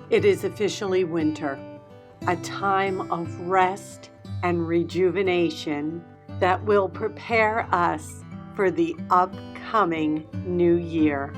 It is officially winter, a time of rest and rejuvenation that will prepare us for the upcoming new year.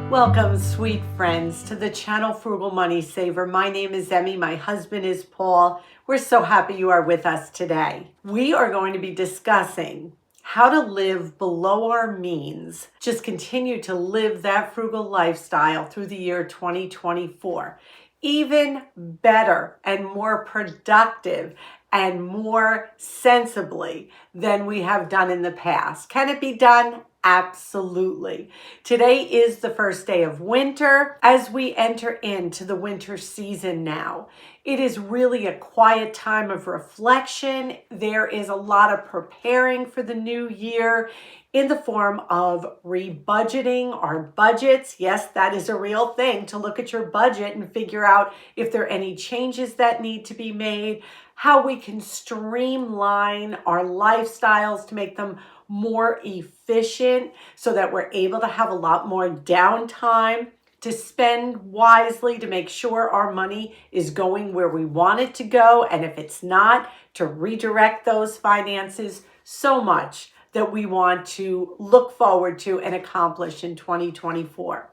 Welcome, sweet friends, to the channel Frugal Money Saver. My name is Emmy. My husband is Paul. We're so happy you are with us today. We are going to be discussing how to live below our means, just continue to live that frugal lifestyle through the year 2024, even better and more productive and more sensibly than we have done in the past. Can it be done? Absolutely. Today is the first day of winter as we enter into the winter season now. It is really a quiet time of reflection. There is a lot of preparing for the new year in the form of rebudgeting our budgets. Yes, that is a real thing, to look at your budget and figure out if there are any changes that need to be made, how we can streamline our lifestyles to make them more efficient so that we're able to have a lot more downtime to spend wisely, to make sure our money is going where we want it to go. And if it's not, to redirect those finances. So much that we want to look forward to and accomplish in 2024.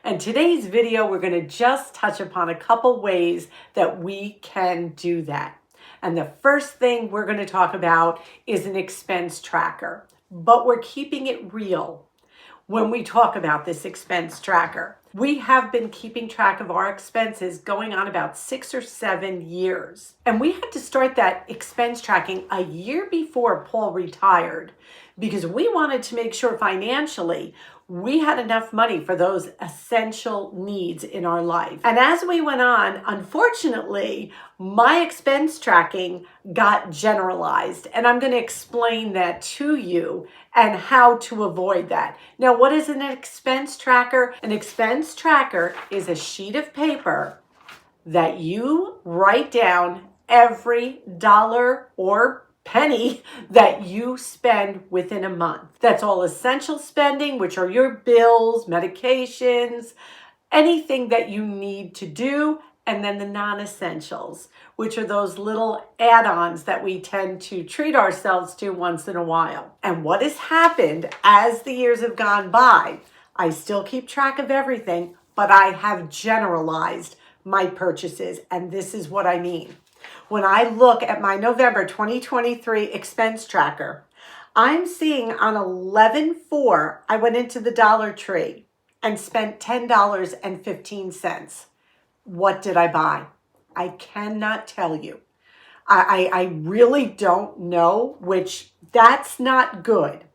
And today's video, we're going to just touch upon a couple ways that we can do that. And the first thing we're going to talk about is an expense tracker, but we're keeping it real when we talk about this expense tracker. We have been keeping track of our expenses going on about 6 or 7 years. And we had to start that expense tracking a year before Paul retired because we wanted to make sure financially we had enough money for those essential needs in our life. And as we went on, unfortunately, my expense tracking got generalized. And I'm going to explain that to you and how to avoid that. Now, what is an expense tracker? An expense tracker is a sheet of paper that you write down every dollar or penny that you spend within a month. That's all essential spending, which are your bills, medications, anything that you need to do, and then the non-essentials, which are those little add-ons that we tend to treat ourselves to once in a while. And what has happened as the years have gone by, I still keep track of everything, but I have generalized my purchases, and this is what I mean. When I look at my November 2023 expense tracker, I'm seeing on 11/4, I went into the Dollar Tree and spent $10.15. What did I buy? I cannot tell you. I really don't know, which that's not good.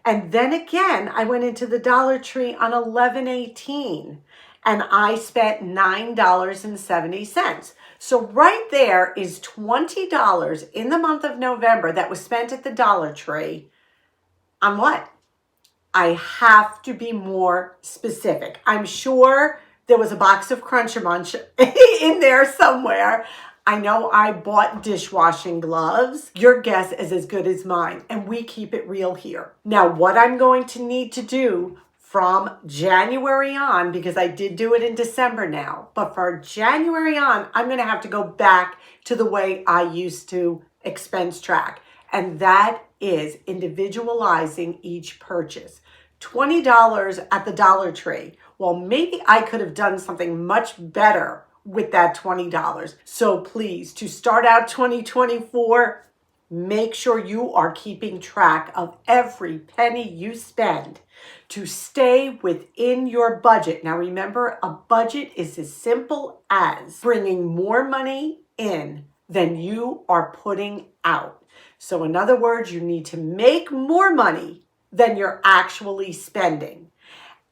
And then again, I went into the Dollar Tree on 11/18 and I spent $9.70. So right there is $20 in the month of November that was spent at the Dollar Tree on what? I have to be more specific. I'm sure there was a box of Crunch Munch in there somewhere. I know I bought dishwashing gloves. Your guess is as good as mine, and we keep it real here. Now, what I'm going to need to do from January on, because I did do it in December now, but for January on, I'm going to have to go back to the way I used to expense track. And that is individualizing each purchase. $20 at the Dollar Tree. Well, maybe I could have done something much better with that $20. So please, to start out 2024, make sure you are keeping track of every penny you spend to stay within your budget. Now remember, a budget is as simple as bringing more money in than you are putting out. So in other words, you need to make more money than you're actually spending.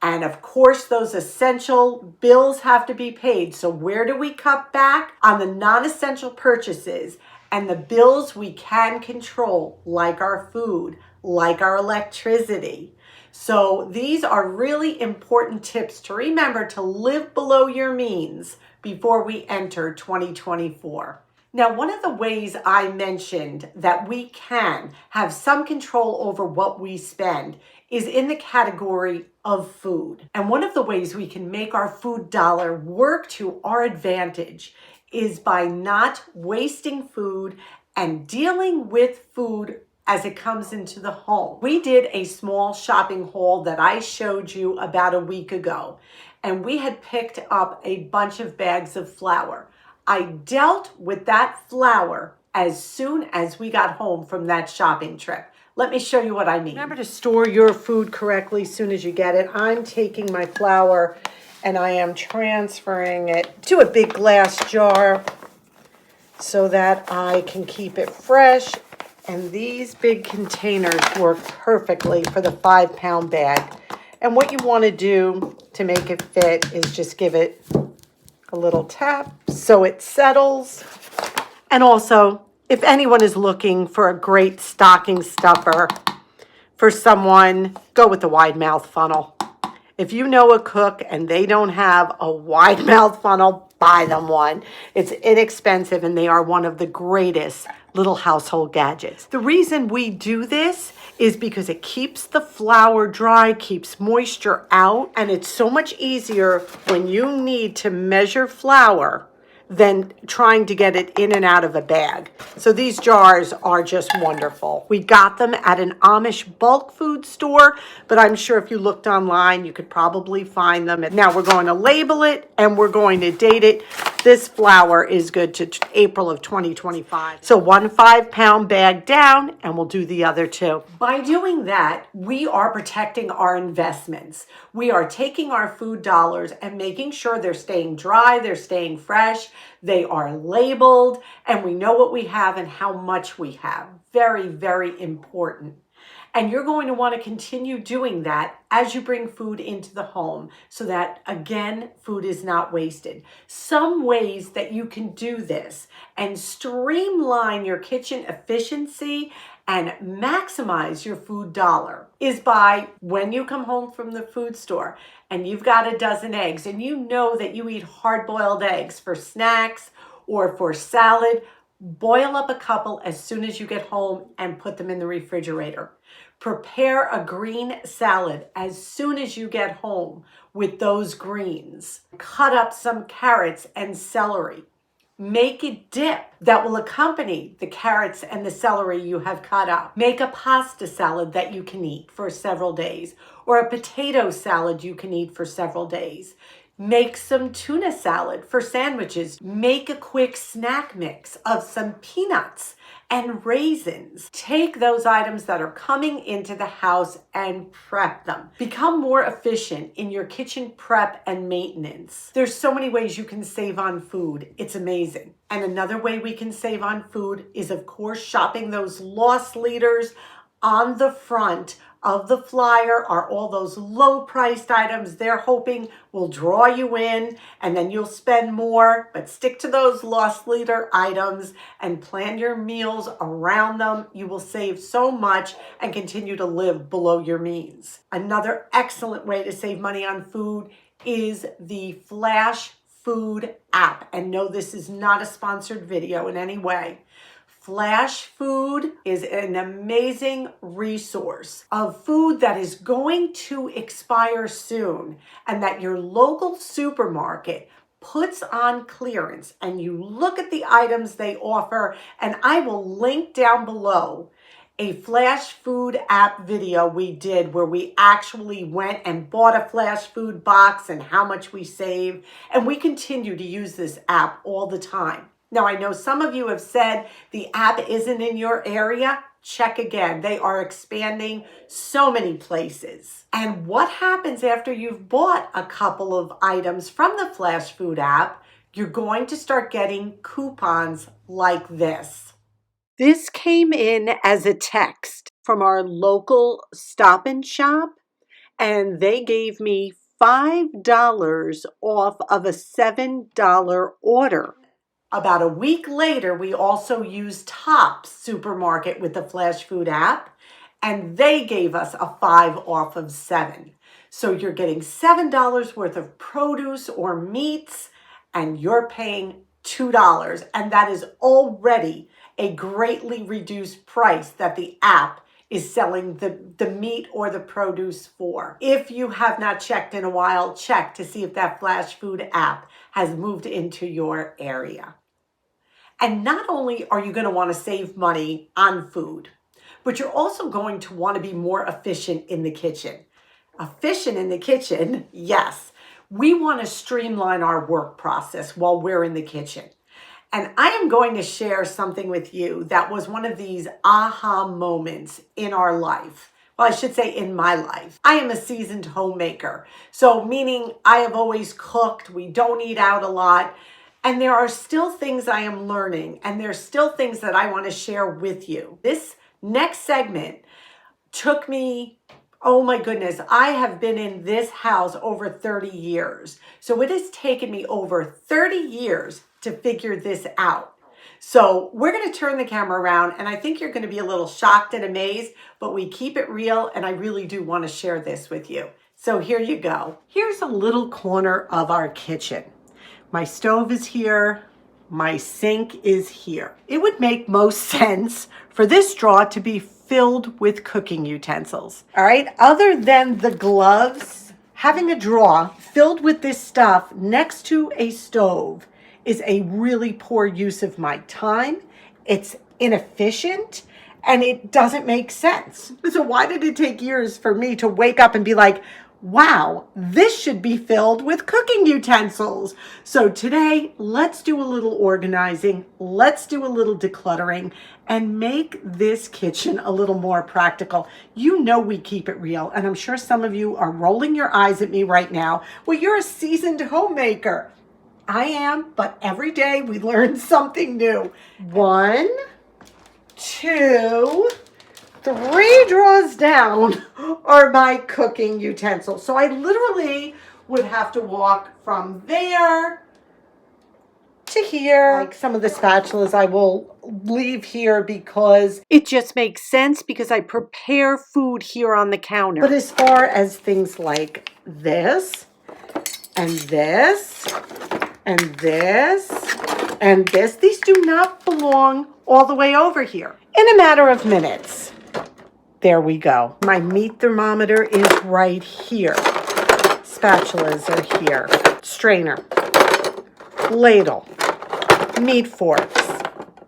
And of course, those essential bills have to be paid. So where do we cut back? On the non-essential purchases and the bills we can control, like our food, like our electricity. So these are really important tips to remember to live below your means before we enter 2024. Now, one of the ways I mentioned that we can have some control over what we spend is in the category of food. And one of the ways we can make our food dollar work to our advantage is by not wasting food and dealing with food as it comes into the home. We did a small shopping haul that I showed you about a week ago, and we had picked up a bunch of bags of flour. I dealt with that flour as soon as we got home from that shopping trip. Let me show you what I mean. Remember to store your food correctly as soon as you get it. I'm taking my flour and I am transferring it to a big glass jar so that I can keep it fresh. And these big containers work perfectly for the 5-pound bag. And what you want to do to make it fit is just give it a little tap so it settles. And also, if anyone is looking for a great stocking stuffer for someone, go with the wide mouth funnel. If you know a cook and they don't have a wide mouth funnel, buy them one. It's inexpensive and they are one of the greatest little household gadgets. The reason we do this is because it keeps the flour dry, keeps moisture out, and it's so much easier when you need to measure flour than trying to get it in and out of a bag. So these jars are just wonderful. We got them at an Amish bulk food store, but I'm sure if you looked online, you could probably find them. And now we're going to label it and we're going to date it. This flour is good to April of 2025. So 1 5-pound bag down, and we'll do the other 2. By doing that, we are protecting our investments. We are taking our food dollars and making sure they're staying dry, they're staying fresh, they are labeled, and we know what we have and how much we have. Very, very important. And you're going to want to continue doing that as you bring food into the home so that, again, food is not wasted. Some ways that you can do this and streamline your kitchen efficiency and maximize your food dollar is by when you come home from the food store and you've got a dozen eggs and you know that you eat hard-boiled eggs for snacks or for salad, boil up a couple as soon as you get home and put them in the refrigerator. Prepare a green salad as soon as you get home with those greens. Cut up some carrots and celery. Make a dip that will accompany the carrots and the celery you have cut up. Make a pasta salad that you can eat for several days, or a potato salad you can eat for several days. Make some tuna salad for sandwiches. Make a quick snack mix of some peanuts and raisins. Take those items that are coming into the house and prep them. Become more efficient in your kitchen prep and maintenance. There's so many ways you can save on food. It's amazing. And another way we can save on food is, of course, shopping those loss leaders. On the front of the flyer are all those low-priced items they're hoping will draw you in, and then you'll spend more, but stick to those loss leader items and plan your meals around them. You will save so much and continue to live below your means. Another excellent way to save money on food is the Flash Food app. And no, this is not a sponsored video in any way. Flash Food is an amazing resource of food that is going to expire soon and that your local supermarket puts on clearance, and you look at the items they offer, and I will link down below a Flash Food app video we did where we actually went and bought a Flash Food box and how much we save, and we continue to use this app all the time. Now, I know some of you have said the app isn't in your area. Check again. They are expanding so many places. And what happens after you've bought a couple of items from the Flash Food app? You're going to start getting coupons like this. This came in as a text from our local Stop and Shop, and they gave me $5 off of a $7 order. About a week later, we also used Tops Supermarket with the Flash Food app, and they gave us a 5 off of 7. So you're getting $7 worth of produce or meats, and you're paying $2. And that is already a greatly reduced price that the app is selling the meat or the produce for. If you have not checked in a while, check to see if that flash food app has moved into your area. And not only are you going to want to save money on food, but you're also going to want to be more efficient in the kitchen. Efficient in the kitchen, yes. We want to streamline our work process while we're in the kitchen. And I am going to share something with you that was one of these aha moments in our life. Well, I should say in my life. I am a seasoned homemaker. So meaning I have always cooked. We don't eat out a lot. And there are still things I am learning. And there's still things that I want to share with you. This next segment took me, oh my goodness, I have been in this house over 30 years. So it has taken me over 30 years to figure this out. So we're going to turn the camera around, and I think you're going to be a little shocked and amazed, but we keep it real, and I really do want to share this with you. So here you go. Here's a little corner of our kitchen. My stove is here. My sink is here. It would make most sense for this drawer to be filled with cooking utensils. All right, other than the gloves, having a drawer filled with this stuff next to a stove is a really poor use of my time. It's inefficient and it doesn't make sense. So why did it take years for me to wake up and be like, wow, this should be filled with cooking utensils? So today, let's do a little organizing, let's do a little decluttering, and make this kitchen a little more practical. You know we keep it real, and I'm sure some of you are rolling your eyes at me right now. Well, you're a seasoned homemaker. I am, but every day we learn something new. 1, 2, 3 drawers down are my cooking utensils. So I literally would have to walk from there to here. Like some of the spatulas I will leave here because it just makes sense because I prepare food here on the counter. But as far as things like this and this and this and this, these do not belong all the way over here. In a matter of minutes. There we go. My meat thermometer is right here. Spatulas are here. Strainer, ladle, meat forks,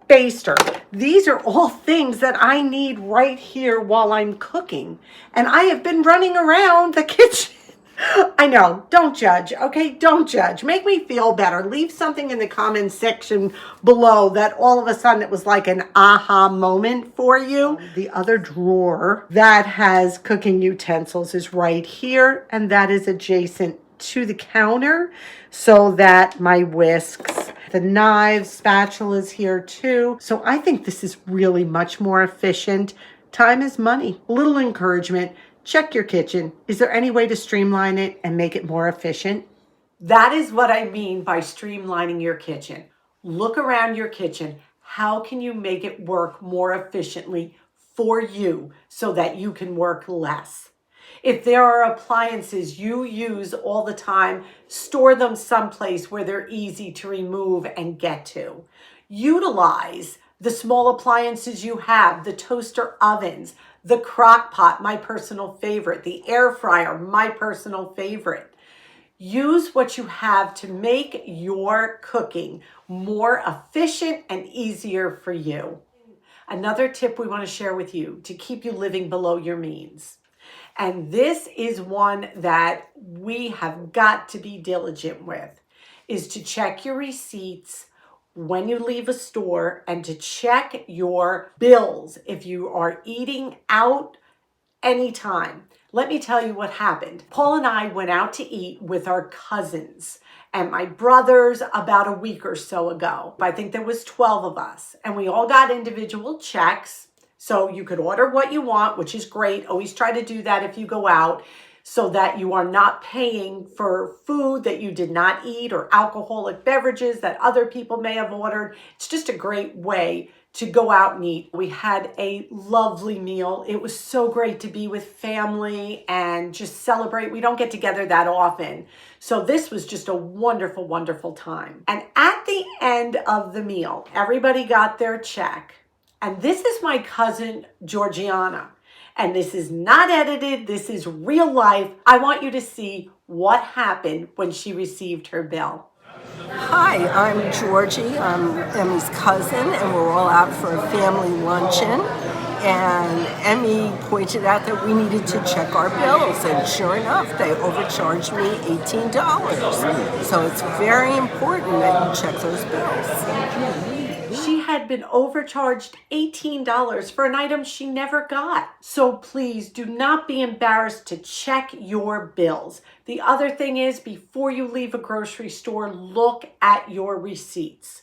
baster. These are all things that I need right here while I'm cooking. And I have been running around the kitchen. I know, don't judge, okay? Don't judge. Make me feel better. Leave something in the comments section below that all of a sudden it was like an aha moment for you. The other drawer that has cooking utensils is right here, and that is adjacent to the counter so that my whisks, the knives, spatulas here too. So I think this is really much more efficient. Time is money. A little encouragement. Check your kitchen. Is there any way to streamline it and make it more efficient? That is what I mean by streamlining your kitchen. Look around your kitchen. How can you make it work more efficiently for you so that you can work less? If there are appliances you use all the time, store them someplace where they're easy to remove and get to. Utilize the small appliances you have, the toaster ovens, the crock pot, my personal favorite, the air fryer, my personal favorite. Use what you have to make your cooking more efficient and easier for you. Another tip we want to share with you to keep you living below your means. And this is one that we have got to be diligent with, is to check your receipts when you leave a store and to check your bills if you are eating out anytime. Let me tell you what happened. Paul and I went out to eat with our cousins and my brothers about a week or so ago. I think there was 12 of us, and we all got individual checks. So you could order what you want, which is great. Always try to do that if you go out, so that you are not paying for food that you did not eat or alcoholic beverages that other people may have ordered. It's just a great way to go out and eat. We had a lovely meal. It was so great to be with family and just celebrate. We don't get together that often. So this was just a wonderful, wonderful time. And at the end of the meal, everybody got their check. And this is my cousin, Georgiana. And this is not edited. This is real life. I want you to see what happened when she received her bill. Hi, I'm Georgie. I'm Emmy's cousin, and we're all out for a family luncheon. And Emmy pointed out that we needed to check our bills, and sure enough, they overcharged me $18. So it's very important that you check those bills. She had been overcharged $18 for an item she never got. So please do not be embarrassed to check your bills. The other thing is, before you leave a grocery store, look at your receipts.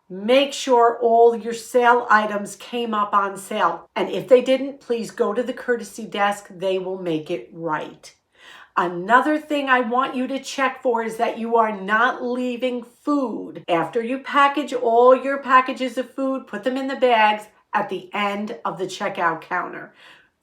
Make sure all your sale items came up on sale. And if they didn't, please go to the courtesy desk. They will make it right. Another thing I want you to check for is that you are not leaving food. After you package all your packages of food, put them in the bags at the end of the checkout counter.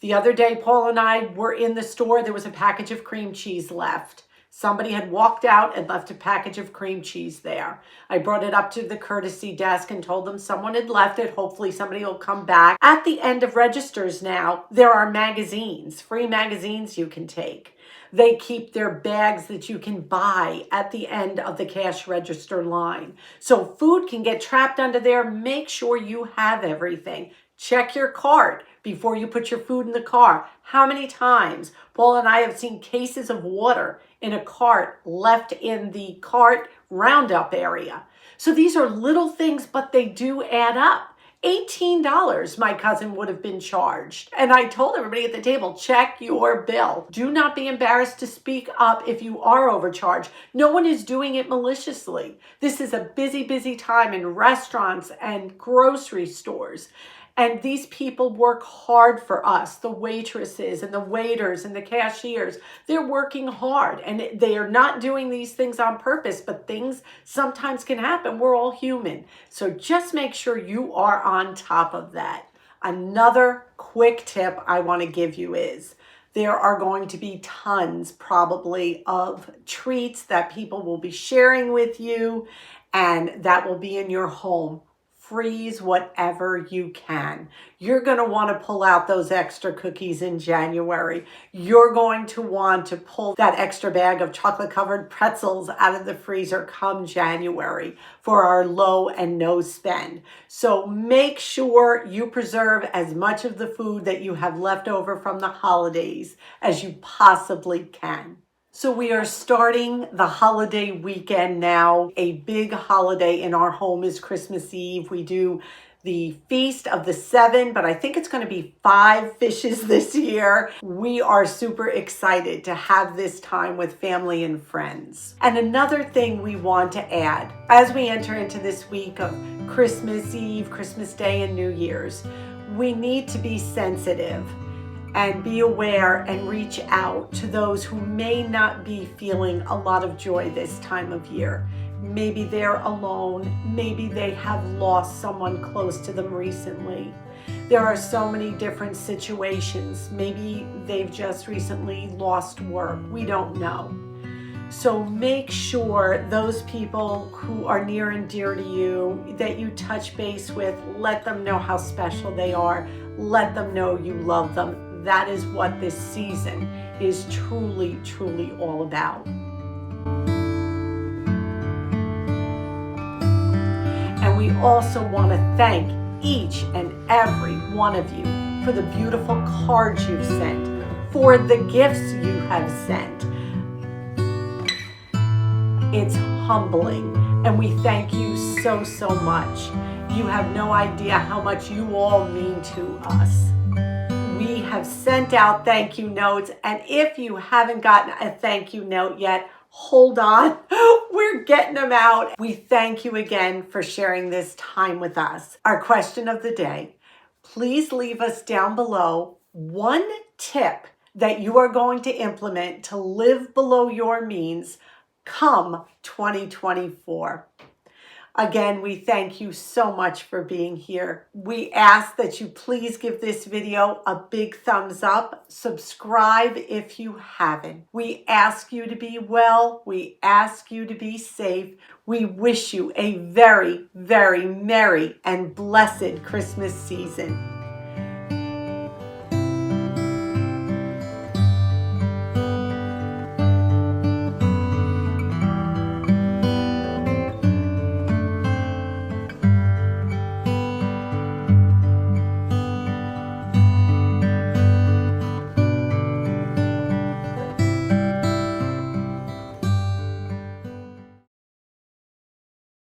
The other day, Paul and I were in the store. There was a package of cream cheese left. Somebody had walked out and left a package of cream cheese there. I brought it up to the courtesy desk and told them someone had left it. Hopefully somebody will come back. At the end of registers now, there are magazines, free magazines you can take. They keep their bags that you can buy at the end of the cash register line. So food can get trapped under there. Make sure you have everything. Check your cart before you put your food in the car. How many times Paul and I have seen cases of water in a cart left in the cart roundup area. So these are little things, but they do add up. $18 my cousin would have been charged. And I told everybody at the table, check your bill. Do not be embarrassed to speak up if you are overcharged. No one is doing it maliciously. This is a busy, busy time in restaurants and grocery stores. And these people work hard for us, the waitresses and the waiters and the cashiers. They're working hard, and they are not doing these things on purpose, but things sometimes can happen. We're all human. So just make sure you are on top of that. Another quick tip I want to give you is there are going to be tons probably of treats that people will be sharing with you, and that will be in your home. Freeze whatever you can. You're going to want to pull out those extra cookies in January. You're going to want to pull that extra bag of chocolate covered pretzels out of the freezer come January for our low and no spend. So make sure you preserve as much of the food that you have left over from the holidays as you possibly can. So we are starting the holiday weekend now. A big holiday in our home is Christmas Eve. We do the Feast of the Seven, but I think it's going to be 5 fishes this year. We are super excited to have this time with family and friends. And another thing we want to add, as we enter into this week of Christmas Eve, Christmas Day, and New Year's, we need to be sensitive and be aware and reach out to those who may not be feeling a lot of joy this time of year. Maybe they're alone. Maybe they have lost someone close to them recently. There are so many different situations. Maybe they've just recently lost work. We don't know. So make sure those people who are near and dear to you that you touch base with, let them know how special they are. Let them know you love them. That is what this season is truly, truly all about. And we also want to thank each and every one of you for the beautiful cards you've sent, for the gifts you have sent. It's humbling, and we thank you so, so much. You have no idea how much you all mean to us. We have sent out thank you notes, and if you haven't gotten a thank you note yet, hold on. We're getting them out. We thank you again for sharing this time with us. Our question of the day, please leave us down below one tip that you are going to implement to live below your means come 2024. Again, we thank you so much for being here. We ask that you please give this video a big thumbs up. Subscribe if you haven't. We ask you to be well. We ask you to be safe. We wish you a very, very merry and blessed Christmas season.